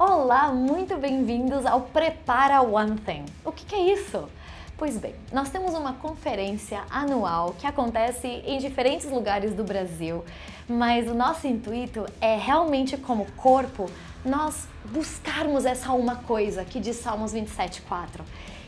Olá, muito bem-vindos ao Prepara One Thing. O que é isso? Pois bem, nós temos uma conferência anual que acontece em diferentes lugares do Brasil, mas o nosso intuito é realmente, como corpo, nós buscarmos essa uma coisa que diz Salmos 27:4.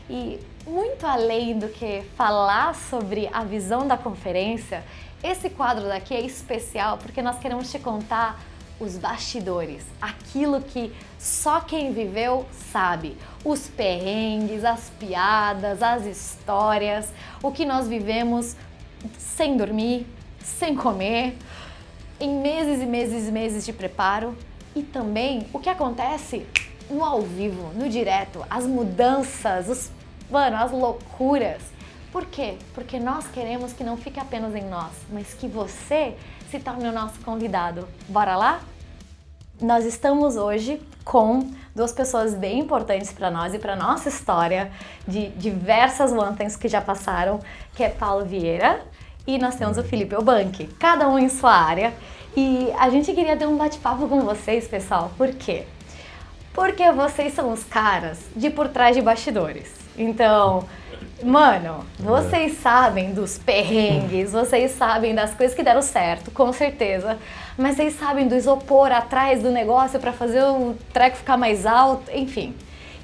E muito além do que falar sobre a visão da conferência, esse quadro daqui é especial porque nós queremos te contar os bastidores, aquilo que só quem viveu sabe, os perrengues, as piadas, as histórias, o que nós vivemos sem dormir, sem comer, em meses e meses e meses de preparo e também o que acontece no ao vivo, no direto, as mudanças, as loucuras. Por quê? Porque nós queremos que não fique apenas em nós, mas que você se torne o nosso convidado. Bora lá? Nós estamos hoje com duas pessoas bem importantes para nós e para nossa história, de diversas One Things que já passaram, que é Paulo Vieira e nós temos o Felipe Eubank, cada um em sua área. E a gente queria ter um bate-papo com vocês, pessoal. Por quê? Porque vocês são os caras de por trás de bastidores. Então, mano, vocês sabem dos perrengues, vocês sabem das coisas que deram certo, com certeza. Mas vocês sabem do isopor atrás do negócio para fazer o treco ficar mais alto, enfim.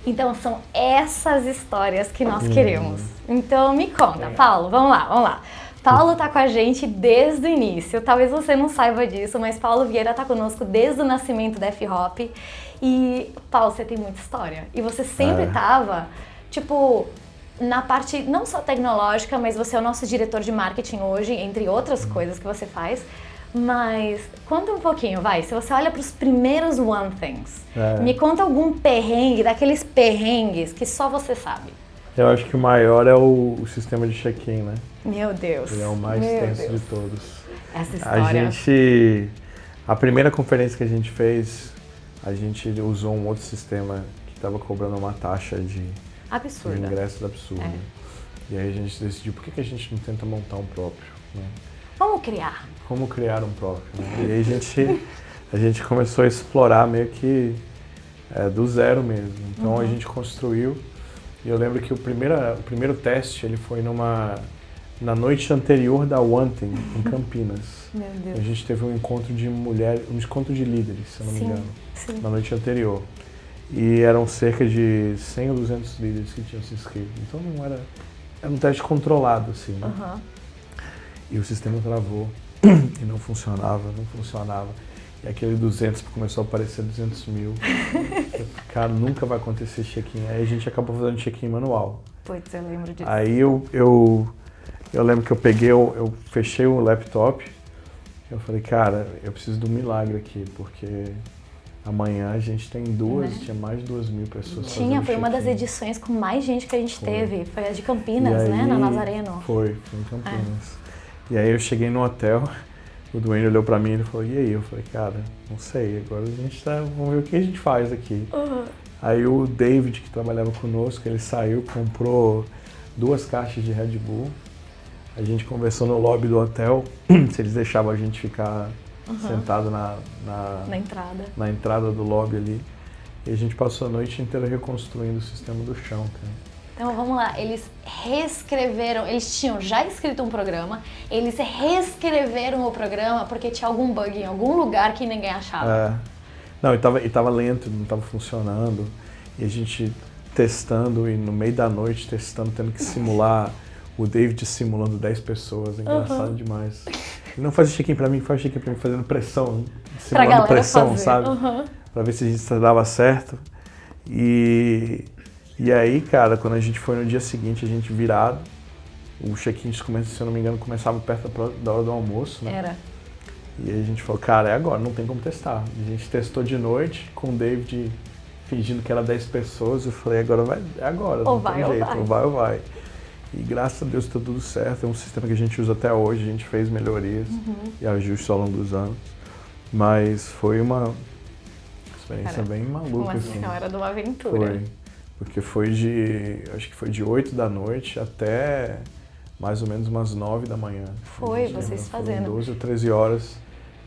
Então, são essas histórias que nós queremos. Então, me conta, Paulo, vamos lá. Paulo tá com a gente desde o início, talvez você não saiba disso, mas Paulo Vieira tá conosco desde o nascimento da F-Hop. E, Paulo, você tem muita história. E você sempre tava, tipo, na parte não só tecnológica, mas você é o nosso diretor de marketing hoje, entre outras coisas que você faz. Mas conta um pouquinho, vai, se você olha para os primeiros One Things, me conta algum perrengue, daqueles perrengues que só você sabe. Eu acho que o maior é o sistema de check-in, né? Meu Deus. Ele é o mais tenso de todos. Essa história. A primeira conferência que a gente fez, a gente usou um outro sistema que estava cobrando uma taxa de ingresso absurda. E aí a gente decidiu, por que a gente não tenta montar um próprio, né? Vamos criar. Como criar um próprio, né? E aí a gente começou a explorar meio que do zero mesmo. Então a gente construiu. E eu lembro que o primeiro teste ele foi na noite anterior da One Thing, em Campinas. Meu Deus. A gente teve um encontro de mulheres, um encontro de líderes, se eu não me engano, na noite anterior. E eram cerca de 100 ou 200 líderes que tinham se inscrito. Então não era um teste controlado, assim, né? E o sistema travou e não funcionava. E aquele 200 começou a aparecer 200 mil. Cara, nunca vai acontecer check-in. Aí a gente acabou fazendo check-in manual. Putz, eu lembro disso. Aí eu lembro que eu fechei o laptop. Eu falei, cara, eu preciso de um milagre aqui, porque amanhã a gente tem tinha mais de 2.000 pessoas. Foi uma das edições com mais gente que a gente teve. Foi a de Campinas, né? Na Nazareno. Foi em Campinas. E aí eu cheguei no hotel. O Duane olhou pra mim e falou, e aí? Eu falei, cara, não sei, agora a gente vamos ver o que a gente faz aqui. Aí o David, que trabalhava conosco, ele saiu, comprou 2 caixas de Red Bull. A gente conversou no lobby do hotel, se eles deixavam a gente ficar sentado na entrada do lobby ali. E a gente passou a noite inteira reconstruindo o sistema do chão, cara. Então vamos lá, eles reescreveram, eles tinham já escrito um programa, eles reescreveram o programa porque tinha algum bug em algum lugar que ninguém achava. Não, e tava lento, não tava funcionando. E a gente testando e no meio da noite testando, tendo que simular, o David simulando 10 pessoas, engraçado demais. Ele não fazia check-in pra mim, fazia check-in pra mim fazendo pressão, simulando pressão, fazer. Sabe? Pra ver se a gente dava certo. E aí, cara, quando a gente foi no dia seguinte, a gente virado, o check-in, se eu não me engano, começava perto da hora do almoço, né? Era. E aí a gente falou, cara, é agora, não tem como testar. A gente testou de noite, com o David fingindo que era 10 pessoas, eu falei, é agora, não tem jeito, ou vai. E graças a Deus tá tudo certo, é um sistema que a gente usa até hoje, a gente fez melhorias e ajustes ao longo dos anos. Mas foi uma experiência bem maluca, assim. Era de uma aventura. Foi. Porque acho que foi de 8 da noite até mais ou menos umas 9 da manhã. Vocês fazendo. 12 ou 13 horas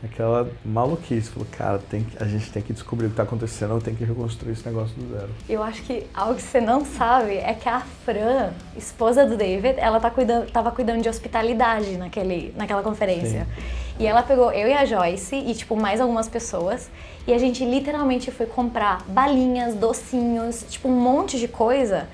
aquela maluquice. Falou, cara, a gente tem que descobrir o que tá acontecendo, eu tenho que reconstruir esse negócio do zero. Eu acho que algo que você não sabe é que a Fran, esposa do David, ela tava cuidando de hospitalidade naquela conferência. Sim. E ela pegou eu e a Joyce e, tipo, mais algumas pessoas, e a gente literalmente foi comprar balinhas, docinhos, tipo, um monte de coisa,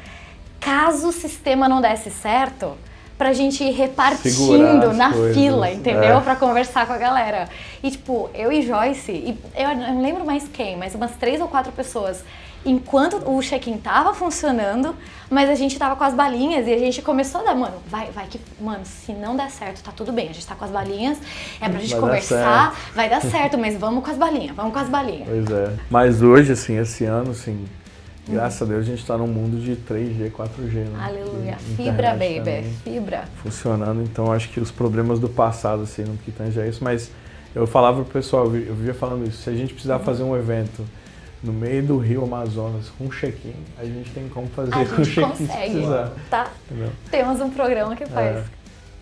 caso o sistema não desse certo, pra gente ir repartindo na fila, entendeu? Pra conversar com a galera. E, tipo, eu e Joyce, e eu não lembro mais quem, mas umas 3 ou 4 pessoas, enquanto o check-in tava funcionando, mas a gente tava com as balinhas e a gente começou a dar, mano, mano, se não der certo, tá tudo bem, a gente tá com as balinhas, é pra gente conversar, vai dar certo, mas vamos com as balinhas. Pois é. Mas hoje, assim, esse ano, assim, graças a Deus a gente tá num mundo de 3G, 4G, né? Aleluia. Fibra, baby. Fibra. Funcionando, então acho que os problemas do passado, assim, no que tange a isso, mas eu falava pro pessoal, eu vivia falando isso, se a gente precisar fazer um evento no meio do Rio Amazonas com check-in, a gente tem como fazer com check-in se precisar. Tá? Entendeu? Temos um programa que faz.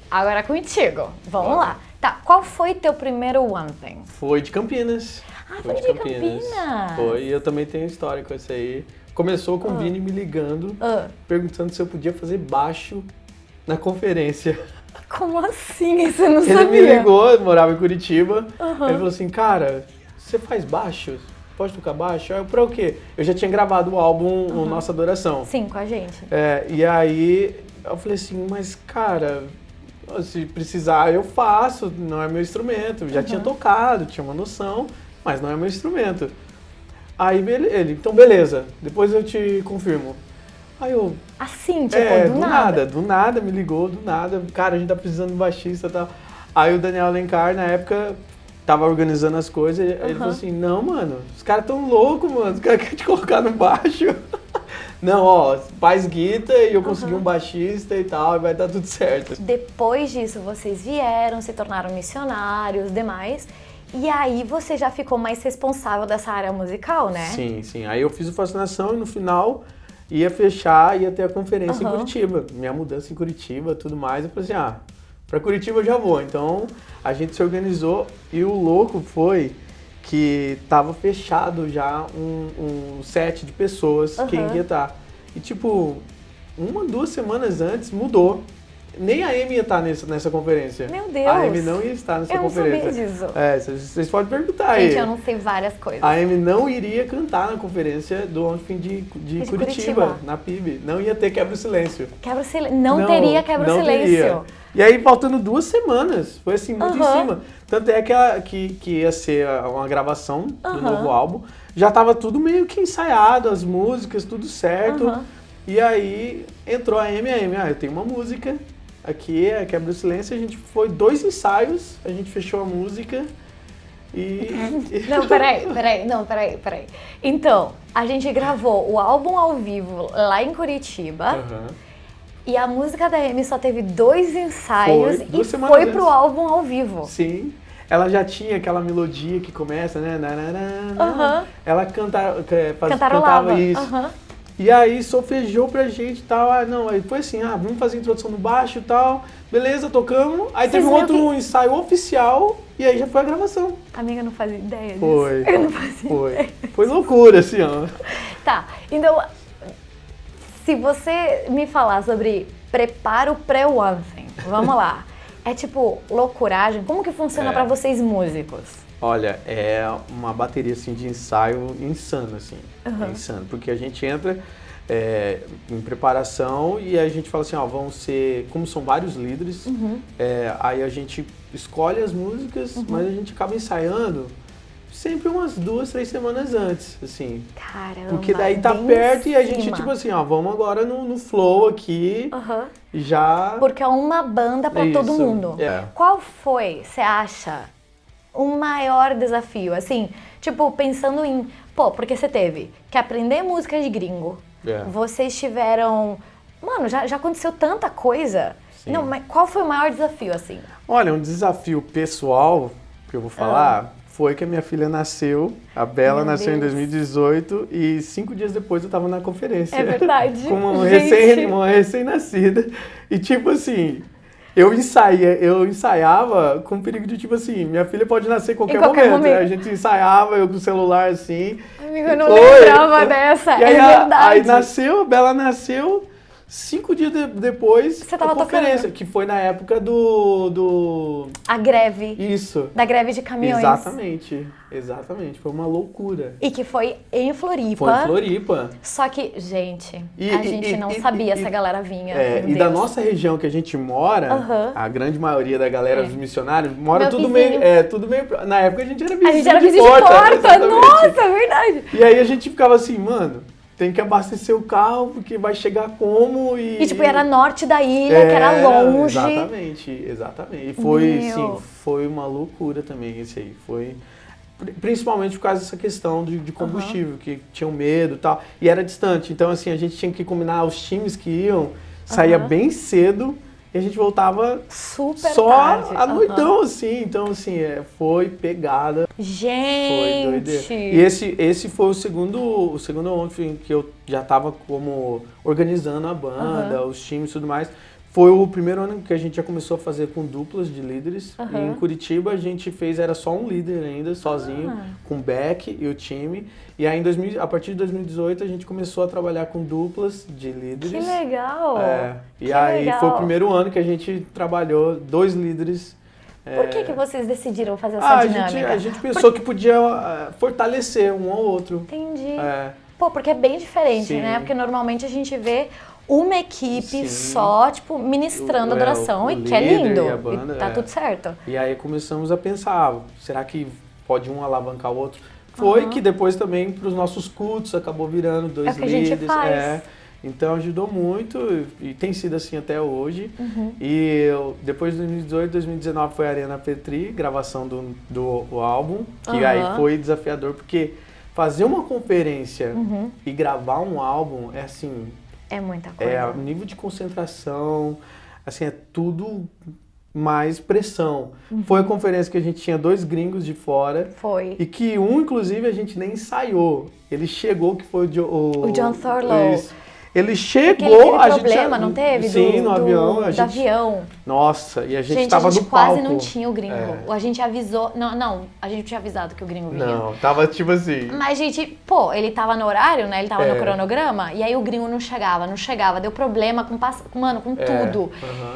Agora contigo, vamos lá. Tá, qual foi teu primeiro One Thing? Foi de Campinas. Ah, foi de Campinas. Foi, e eu também tenho história com isso aí. Começou com o Vini me ligando, perguntando se eu podia fazer baixo na conferência. Como assim? Você não sabia? Ele me ligou, eu morava em Curitiba, ele falou assim, cara, você faz baixo? Pode tocar baixo? Aí eu, pra o quê? Eu já tinha gravado o álbum Nossa Adoração. Sim, com a gente. E aí eu falei assim, mas cara, se precisar eu faço, não é meu instrumento. Já tinha tocado, tinha uma noção, mas não é meu instrumento. Aí ele, então beleza, depois eu te confirmo. Aí eu... Assim, tipo, do nada, me ligou, do nada. Cara, a gente tá precisando de um baixista e tal. Aí o Daniel Alencar, na época, tava organizando as coisas, ele falou assim, não, mano, os caras tão loucos, mano, os caras querem te colocar no baixo. Não, ó, faz guitarra e eu consegui um baixista e tal, e vai dar tudo certo. Depois disso, vocês vieram, se tornaram missionários, demais... E aí você já ficou mais responsável dessa área musical, né? Sim, sim. Aí eu fiz o Fascinação e no final ia ter a conferência em Curitiba. Minha mudança em Curitiba, tudo mais. Eu falei assim, pra Curitiba eu já vou. Então a gente se organizou e o louco foi que tava fechado já um set de pessoas quem ia estar. E tipo, 2 semanas antes mudou. Nem a Amy ia estar nessa conferência. Meu Deus! A Amy não ia estar nessa conferência. Eu não sabia disso. Vocês podem perguntar aí. Gente, eu não sei várias coisas. A Amy não iria cantar na conferência do Onfim de Curitiba, na PIB. Não ia ter Quebra o Silêncio. Quebra o Silêncio. Não teria Quebra o Silêncio. Teria. E aí, faltando 2 semanas, foi assim, muito em cima. Tanto é que ia ser uma gravação do novo álbum. Já tava tudo meio que ensaiado, as músicas, tudo certo. E aí, entrou a Amy, eu tenho uma música... Aqui, a Quebra o Silêncio, a gente foi 2 ensaios, a gente fechou a música e... Não, peraí. Então, a gente gravou o álbum ao vivo lá em Curitiba e a música da Amy só teve 2 ensaios e foi pro álbum ao vivo. Sim. Ela já tinha aquela melodia que começa, né? Ela cantava isso. E aí solfejou pra gente e tal, aí foi assim, vamos fazer a introdução no baixo e tal, beleza, tocamos, aí teve um ensaio oficial e aí já foi a gravação. Amiga, eu não fazia ideia disso. Foi. Eu não fazia ideia. Foi loucura, assim, ó. Tá, então, se você me falar sobre preparo pré-One Thing, vamos lá, é tipo loucuragem, como que funciona pra vocês músicos? Olha, é uma bateria assim, de ensaio insano, assim. É insano, porque a gente entra em preparação e a gente fala assim, vão ser, como são vários líderes, aí a gente escolhe as músicas, mas a gente acaba ensaiando sempre umas 2, 3 semanas antes, assim. Caramba, porque daí tá perto e a gente, tipo assim, vamos agora no flow aqui, já... Porque é uma banda pra todo mundo. Qual foi, você acha... o maior desafio, assim, tipo, pensando em, porque você teve que aprender música de gringo, vocês tiveram, mano, já aconteceu tanta coisa, não, mas qual foi o maior desafio, assim? Olha, um desafio pessoal, que eu vou falar, foi que a minha filha nasceu, a Bela nasceu em 2018 e 5 dias depois eu tava na conferência. É verdade. Com uma recém-nascida e tipo assim... eu ensaiava com perigo de, tipo assim, minha filha pode nascer em qualquer momento. A gente ensaiava, eu com o celular assim. Amigo, eu não lembrava dessa, e aí, é verdade. Aí nasceu, a Bela nasceu, 5 dias depois, você tava a conferência, tocando. que foi na época A greve. Isso. Da greve de caminhões. Exatamente. Foi uma loucura. E que foi em Floripa. Foi em Floripa. Só que, gente, a gente não sabia se a galera vinha. E da nossa região que a gente mora, a grande maioria da galera dos missionários mora tudo meio, na época a gente era vizinho de porta. Nossa, é verdade. E aí a gente ficava assim, mano, tem que abastecer o carro, porque vai chegar como e tipo, era norte da ilha, que era longe. Exatamente. E foi uma loucura também esse aí. Foi principalmente por causa dessa questão de combustível, que tinham medo e tal. E era distante, então assim, a gente tinha que combinar os times que iam, saía bem cedo e a gente voltava super só tarde. à noitão, assim. Então, assim, foi pegada. Gente! Foi doideira. E esse foi o segundo ano que eu já tava como organizando a banda, os times e tudo mais. Foi o primeiro ano que a gente já começou a fazer com duplas de líderes. E em Curitiba a gente era só um líder ainda, sozinho, com o Beck e o time. E aí a partir de 2018 a gente começou a trabalhar com duplas de líderes. Que legal! Foi o primeiro ano que a gente trabalhou 2 líderes. Por que vocês decidiram fazer essa dinâmica? A gente pensou que podia fortalecer um ao outro. Entendi. Pô, porque é bem diferente, né? Porque normalmente a gente vê uma equipe só, tipo, ministrando adoração, e que é lindo, e, banda, e tá tudo certo. E aí começamos a pensar, será que pode um alavancar o outro? Foi que depois também para os nossos cultos acabou virando 2 líderes. É o que a gente faz. Então ajudou muito e tem sido assim até hoje. E depois de 2018, 2019 foi a Arena Petri, gravação do álbum, que aí foi desafiador, porque fazer uma conferência e gravar um álbum é assim... É muita coisa. É o nível de concentração, assim, é tudo mais pressão. Foi a conferência que a gente tinha 2 gringos de fora. Foi. E que inclusive, a gente nem ensaiou. Ele chegou, que foi o John Thurlow. Ele chegou, porque ele teve problema, não teve? Sim, no avião. Do avião. Nossa, e a gente tava no palco. A gente quase não tinha o gringo. A gente avisou... Não, a gente tinha avisado que o gringo vinha. Não, tava tipo assim... Mas, gente, ele tava no horário, né? Ele tava no cronograma, e aí o gringo não chegava. Deu problema com tudo.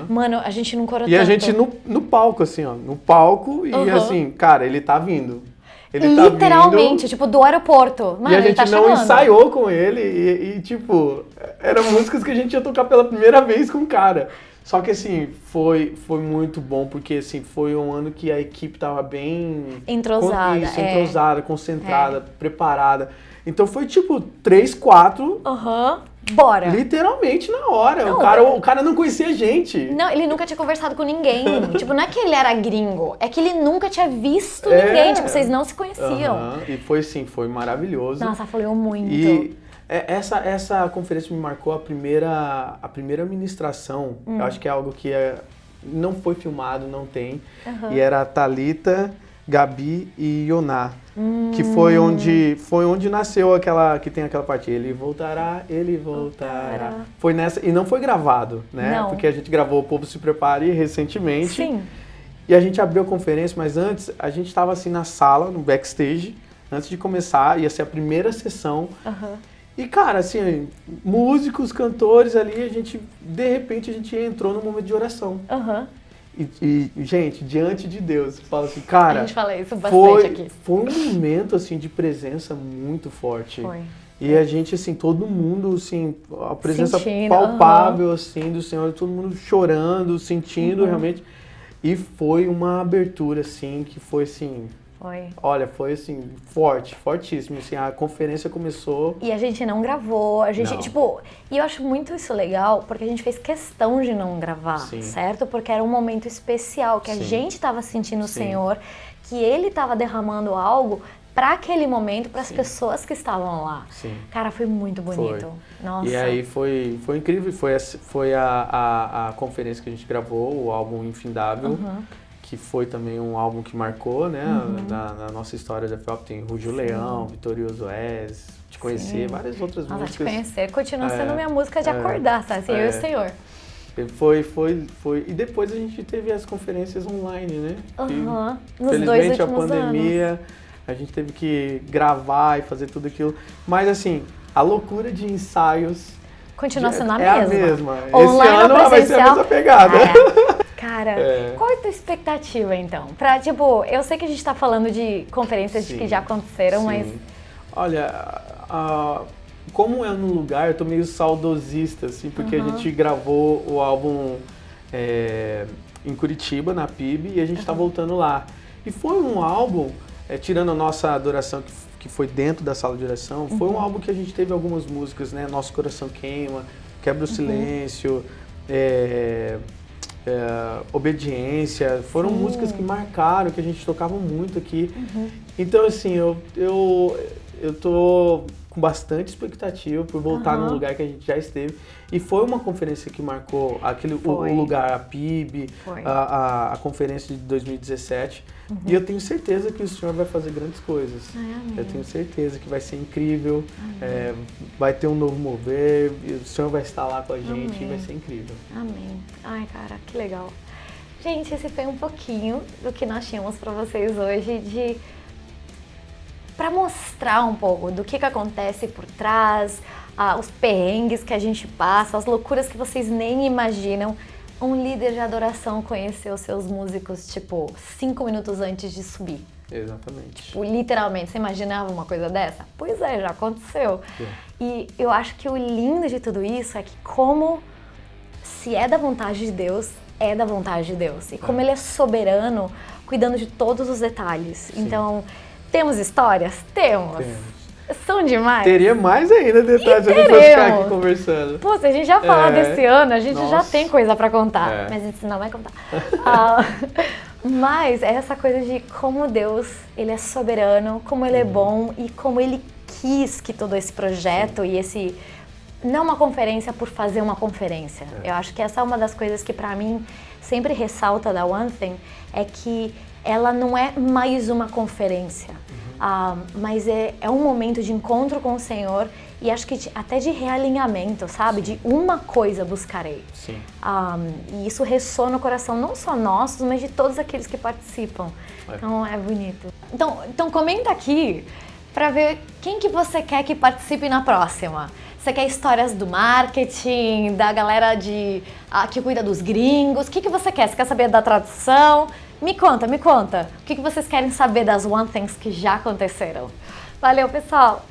Mano, a gente não corou tanto. E a gente no palco, assim, ó. No palco, e assim, cara, ele tá vindo. Ele literalmente, tá vindo, tipo, do aeroporto. Mano, e a gente tá não chegando. ensaiou com ele e, tipo, eram músicas que a gente ia tocar pela primeira vez com o cara. Só que, assim, foi muito bom, porque, assim, foi um ano que a equipe tava bem... Entrosada. Concentrada, preparada. Então foi, tipo, 3, 4... Bora. Literalmente na hora. Não, o cara não conhecia a gente. Não, ele nunca tinha conversado com ninguém. Tipo, não é que ele era gringo, é que ele nunca tinha visto ninguém. Tipo, vocês não se conheciam. E foi assim, foi maravilhoso. Nossa, fluiu muito. E essa conferência me marcou a primeira ministração. Eu acho que é algo que não foi filmado, não tem. E era a Thalita, Gabi e Yoná. Que foi onde nasceu que tem aquela parte, ele voltará. Foi nessa, e não foi gravado, né? Não. Porque a gente gravou O Povo Se Prepare recentemente. Sim. E a gente abriu a conferência, mas antes a gente estava assim na sala, no backstage, antes de começar, ia ser a primeira sessão. E cara, assim, músicos, cantores ali, de repente a gente entrou no momento de oração. E, gente, diante de Deus, fala assim, cara... A gente fala isso bastante aqui. Foi um momento, assim, de presença muito forte. Foi. E a gente, assim, todo mundo, assim, a presença sentindo, palpável, assim, do Senhor, todo mundo chorando, sentindo realmente. E foi uma abertura, assim, que foi, assim... Olha, foi assim, fortíssimo, assim, a conferência começou... E a gente não gravou, e eu acho muito isso legal, porque a gente fez questão de não gravar, certo? Porque era um momento especial, que a gente estava sentindo o Senhor, que Ele estava derramando algo para aquele momento, para as pessoas que estavam lá. Cara, foi muito bonito. Nossa. E aí foi incrível, foi a conferência que a gente gravou, o álbum Infindável, que foi também um álbum que marcou, né, na nossa história da FEOP. Tem Ruge o Leão, Vitorioso És, Te Conhecer, várias outras músicas. Te Conhecer continua sendo minha música de acordar, sabe? Assim, eu e o Senhor. Foi. E depois a gente teve as conferências online, né? Nos dois últimos a pandemia, anos. a gente teve que gravar e fazer tudo aquilo. Mas assim, a loucura de ensaios continua sendo a é mesma. a mesma. Online Esse ano ou vai ser a mesma pegada. Cara, qual é a tua expectativa então? Pra, tipo, eu sei que a gente tá falando de conferências que já aconteceram, mas... Olha, como é no lugar, eu tô meio saudosista, assim, porque a gente gravou o álbum em Curitiba, na PIB, e a gente tá voltando lá. E foi um álbum, tirando a nossa adoração, que foi dentro da sala de oração, foi um álbum que a gente teve algumas músicas, né? Nosso Coração Queima, Quebra o Silêncio, Obediência, foram músicas que marcaram, que a gente tocava muito aqui. Então, assim, eu tô com bastante expectativa por voltar num lugar que a gente já esteve. E foi uma conferência que marcou o lugar, a PIB, a conferência de 2017. E eu tenho certeza que o Senhor vai fazer grandes coisas. Eu tenho certeza que vai ser incrível, vai ter um novo mover, o Senhor vai estar lá com a gente e vai ser incrível. Amém. Ai, cara, que legal. Gente, esse foi um pouquinho do que nós tínhamos para vocês hoje para mostrar um pouco do que acontece por trás, os perrengues que a gente passa, as loucuras que vocês nem imaginam. Um líder de adoração conheceu seus músicos, tipo, 5 minutos antes de subir. Exatamente. Tipo, literalmente, você imaginava uma coisa dessa? Pois é, já aconteceu. E eu acho que o lindo de tudo isso é que se é da vontade de Deus, é da vontade de Deus. E como Ele é soberano, cuidando de todos os detalhes. Então, temos histórias? Temos. São demais. Teria mais ainda detalhes se a gente fosse ficar aqui conversando. Pô, se a gente já falar desse ano, a gente já tem coisa pra contar. Mas a gente não vai contar. Mas é essa coisa de como Deus, Ele é soberano, como Ele é bom e como Ele quis que todo esse projeto e esse... Não uma conferência por fazer uma conferência. Eu acho que essa é uma das coisas que pra mim sempre ressalta da One Thing, é que ela não é mais uma conferência. Mas é um momento de encontro com o Senhor e acho que até de realinhamento, sabe? De uma coisa buscarei. E isso ressoa no coração não só nosso, mas de todos aqueles que participam. Então é bonito. Então comenta aqui para ver quem que você quer que participe na próxima. Você quer histórias do marketing, da galera que cuida dos gringos? O que você quer? Você quer saber da tradução? Me conta. O que vocês querem saber das One Things que já aconteceram? Valeu, pessoal!